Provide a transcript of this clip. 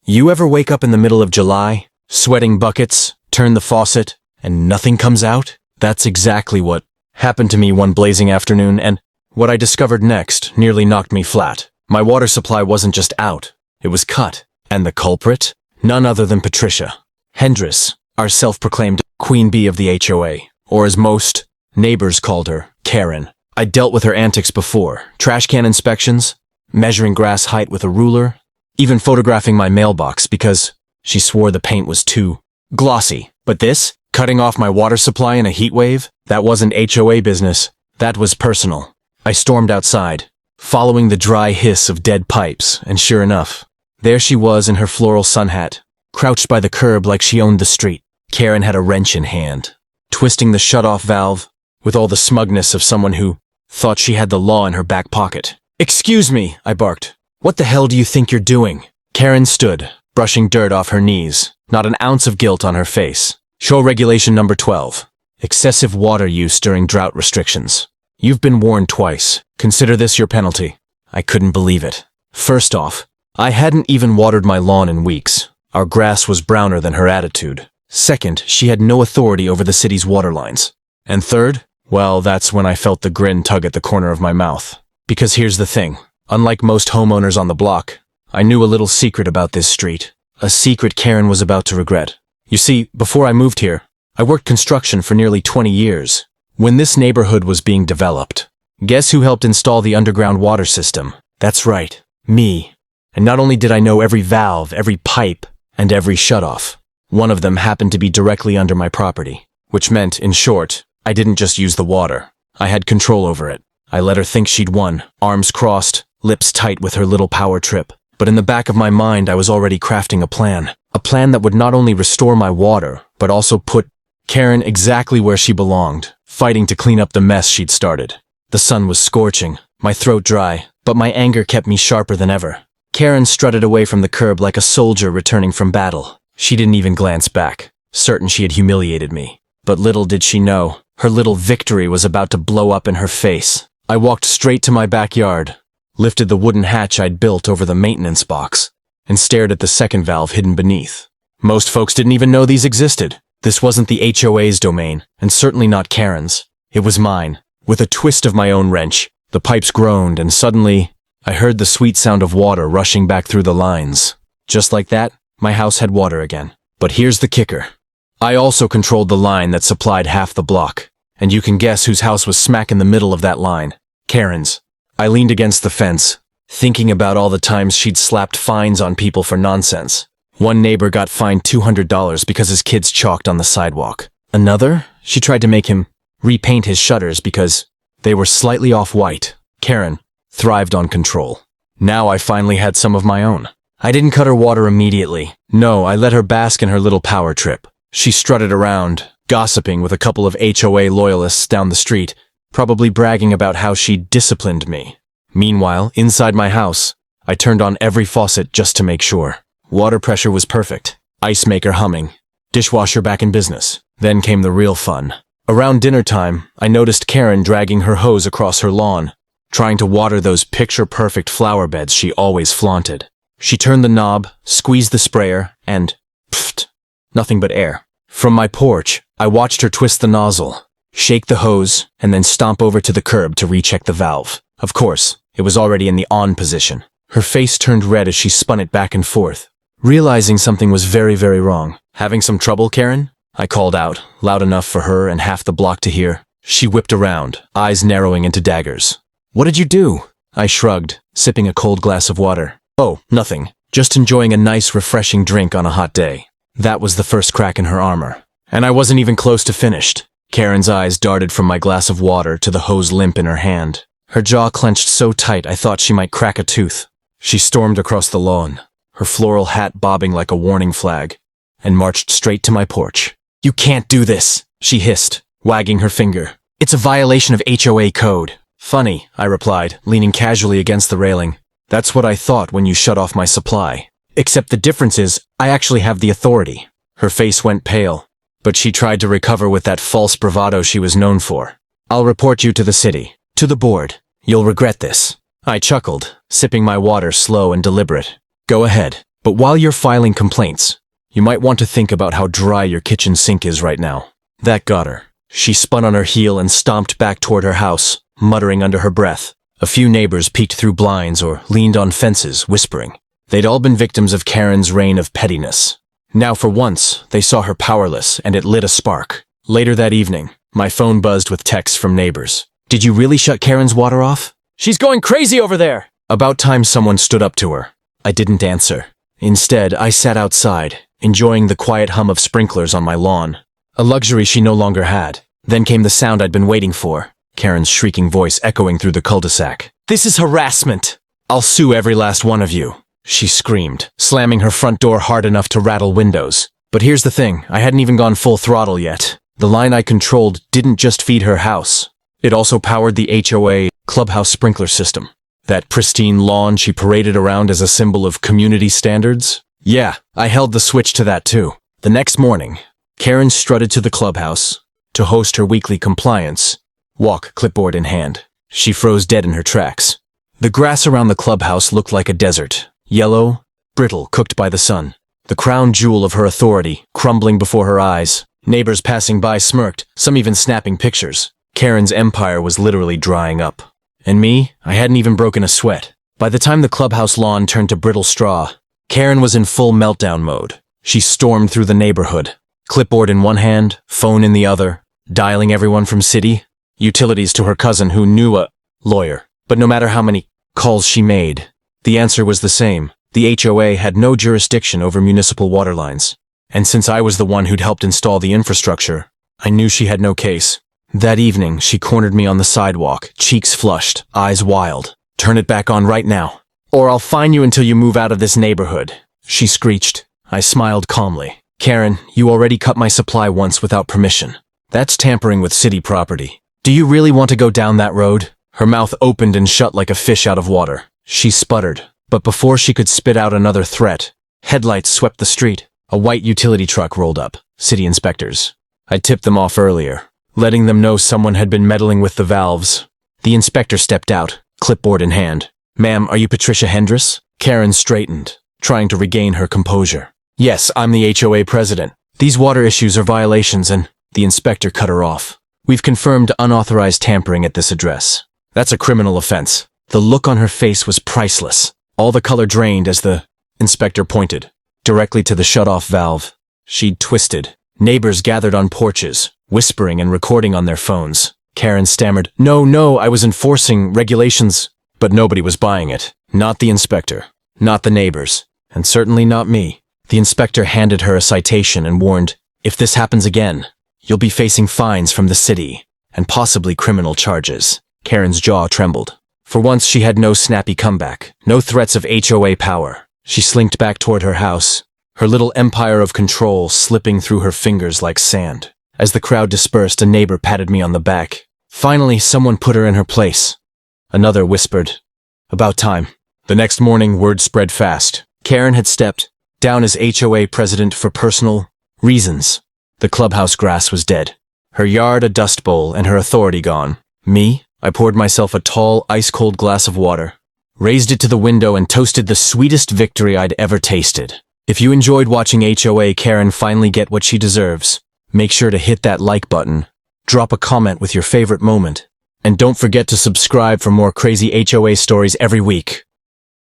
You ever wake up in the middle of July, sweating buckets, turn the faucet, and nothing comes out? That's exactly what happened to me one blazing afternoon, and what I discovered next nearly knocked me flat. My water supply wasn't just out, it was cut. And the culprit? None other than Patricia Hendris, our self-proclaimed queen bee of the HOA, or as most neighbors called her, Karen. I'd dealt with her antics before, trash can inspections, measuring grass height with a ruler, even photographing my mailbox because she swore the paint was too glossy. But this, cutting off my water supply in a heat wave, that wasn't HOA business, that was personal. I stormed outside, following the dry hiss of dead pipes, and sure enough, there she was in her floral sun hat, crouched by the curb like she owned the street. Karen had a wrench in hand, twisting the shut-off valve with all the smugness of someone who thought she had the law in her back pocket. "Excuse me," I barked. "What the hell do you think you're doing?" Karen stood, brushing dirt off her knees, not an ounce of guilt on her face. Show regulation number 12. Excessive water use during drought restrictions. You've been warned twice. Consider this your penalty. I couldn't believe it. First off, I hadn't even watered my lawn in weeks. Our grass was browner than her attitude. Second, she had no authority over the city's water lines. And third, well, that's when I felt the grin tug at the corner of my mouth. Because here's the thing. Unlike most homeowners on the block, I knew a little secret about this street. A secret Karen was about to regret. You see, before I moved here, I worked construction for nearly 20 years. When this neighborhood was being developed, guess who helped install the underground water system? That's right, me. And not only did I know every valve, every pipe, and every shutoff, one of them happened to be directly under my property. Which meant, in short, I didn't just use the water. I had control over it. I let her think she'd won, arms crossed, lips tight with her little power trip. But in the back of my mind, I was already crafting a plan that would not only restore my water, but also put Karen exactly where she belonged, fighting to clean up the mess she'd started. The sun was scorching, my throat dry, but my anger kept me sharper than ever. Karen strutted away from the curb like a soldier returning from battle. She didn't even glance back, certain she had humiliated me. But little did she know, her little victory was about to blow up in her face. I walked straight to my backyard, lifted the wooden hatch I'd built over the maintenance box, and stared at the second valve hidden beneath. Most folks didn't even know these existed. This wasn't the HOA's domain, and certainly not Karen's. It was mine. With a twist of my own wrench, the pipes groaned, and suddenly, I heard the sweet sound of water rushing back through the lines. Just like that, my house had water again. But here's the kicker. I also controlled the line that supplied half the block, and you can guess whose house was smack in the middle of that line. Karen's. I leaned against the fence, thinking about all the times she'd slapped fines on people for nonsense. One neighbor got fined $200 because his kids chalked on the sidewalk. Another, she tried to make him repaint his shutters because they were slightly off-white. Karen thrived on control. Now I finally had some of my own. I didn't cut her water immediately. No, I let her bask in her little power trip. She strutted around, gossiping with a couple of HOA loyalists down the street, probably bragging about how she disciplined me. Meanwhile, inside my house, I turned on every faucet just to make sure. Water pressure was perfect, ice maker humming, dishwasher back in business. Then came the real fun. Around dinner time, I noticed Karen dragging her hose across her lawn, trying to water those picture-perfect flower beds she always flaunted. She turned the knob, squeezed the sprayer, and pfft, nothing but air. From my porch, I watched her twist the nozzle, shake the hose, and then stomp over to the curb to recheck the valve. Of course, it was already in the on position. Her face turned red as she spun it back and forth, realizing something was very, very wrong. "Having some trouble, Karen?" I called out, loud enough for her and half the block to hear. She whipped around, eyes narrowing into daggers. "What did you do?" I shrugged, sipping a cold glass of water. "Oh, nothing. Just enjoying a nice, refreshing drink on a hot day." That was the first crack in her armor. And I wasn't even close to finished. Karen's eyes darted from my glass of water to the hose limp in her hand. Her jaw clenched so tight I thought she might crack a tooth. She stormed across the lawn, her floral hat bobbing like a warning flag, and marched straight to my porch. "You can't do this," she hissed, wagging her finger. "It's a violation of HOA code." "Funny," I replied, leaning casually against the railing. "That's what I thought when you shut off my supply. Except the difference is, I actually have the authority." Her face went pale, but she tried to recover with that false bravado she was known for. "I'll report you to the city, to the board. You'll regret this." I chuckled, sipping my water slow and deliberate. "Go ahead. But while you're filing complaints, you might want to think about how dry your kitchen sink is right now. That got her. She spun on her heel and stomped back toward her house, muttering under her breath. A few neighbors peeked through blinds or leaned on fences, whispering. They'd all been victims of Karen's reign of pettiness. Now for once, they saw her powerless, and it lit a spark. Later that evening, my phone buzzed with texts from neighbors. Did you really shut Karen's water off? She's going crazy over there! About time someone stood up to her. I didn't answer. Instead, I sat outside, enjoying the quiet hum of sprinklers on my lawn. A luxury she no longer had. Then came the sound I'd been waiting for, Karen's shrieking voice echoing through the cul-de-sac. This is harassment! I'll sue every last one of you, she screamed, slamming her front door hard enough to rattle windows. But here's the thing, I hadn't even gone full throttle yet. The line I controlled didn't just feed her house. It also powered the HOA clubhouse sprinkler system. That pristine lawn she paraded around as a symbol of community standards? Yeah, I held the switch to that too. The next morning, Karen strutted to the clubhouse to host her weekly compliance walk, clipboard in hand. She froze dead in her tracks. The grass around the clubhouse looked like a desert, yellow, brittle, cooked by the sun. The crown jewel of her authority crumbling before her eyes. Neighbors passing by smirked, some even snapping pictures. Karen's empire was literally drying up. And me, I hadn't even broken a sweat. By the time the clubhouse lawn turned to brittle straw, Karen was in full meltdown mode. She stormed through the neighborhood, clipboard in one hand, phone in the other, dialing everyone from city, utilities to her cousin who knew a lawyer. But no matter how many calls she made, the answer was the same. The HOA had no jurisdiction over municipal water lines. And since I was the one who'd helped install the infrastructure, I knew she had no case. That evening, she cornered me on the sidewalk, cheeks flushed, eyes wild. Turn it back on right now, or I'll fine you until you move out of this neighborhood, she screeched. I smiled calmly. Karen, you already cut my supply once without permission. That's tampering with city property. Do you really want to go down that road? Her mouth opened and shut like a fish out of water. She sputtered, but before she could spit out another threat, headlights swept the street. A white utility truck rolled up. City inspectors. I tipped them off earlier, letting them know someone had been meddling with the valves. The inspector stepped out, clipboard in hand. Ma'am, are you Patricia Hendris? Karen straightened, trying to regain her composure. Yes, I'm the HOA president. These water issues are violations and the inspector cut her off. We've confirmed unauthorized tampering at this address. That's a criminal offense. The look on her face was priceless. All the color drained as the inspector pointed directly to the shut-off valve. She'd twisted. Neighbors gathered on porches, whispering and recording on their phones. Karen stammered, No, I was enforcing regulations. But nobody was buying it. Not the inspector, not the neighbors, and certainly not me. The inspector handed her a citation and warned, if this happens again, you'll be facing fines from the city, and possibly criminal charges. Karen's jaw trembled. For once she had no snappy comeback, no threats of HOA power. She slinked back toward her house, her little empire of control slipping through her fingers like sand. As the crowd dispersed, a neighbor patted me on the back. Finally, someone put her in her place. Another whispered, about time. The next morning, word spread fast. Karen had stepped down as HOA president for personal reasons. The clubhouse grass was dead. Her yard a dust bowl and her authority gone. Me? I poured myself a tall, ice-cold glass of water, raised it to the window and toasted the sweetest victory I'd ever tasted. If you enjoyed watching HOA Karen finally get what she deserves, make sure to hit that like button, drop a comment with your favorite moment, and don't forget to subscribe for more crazy HOA stories every week.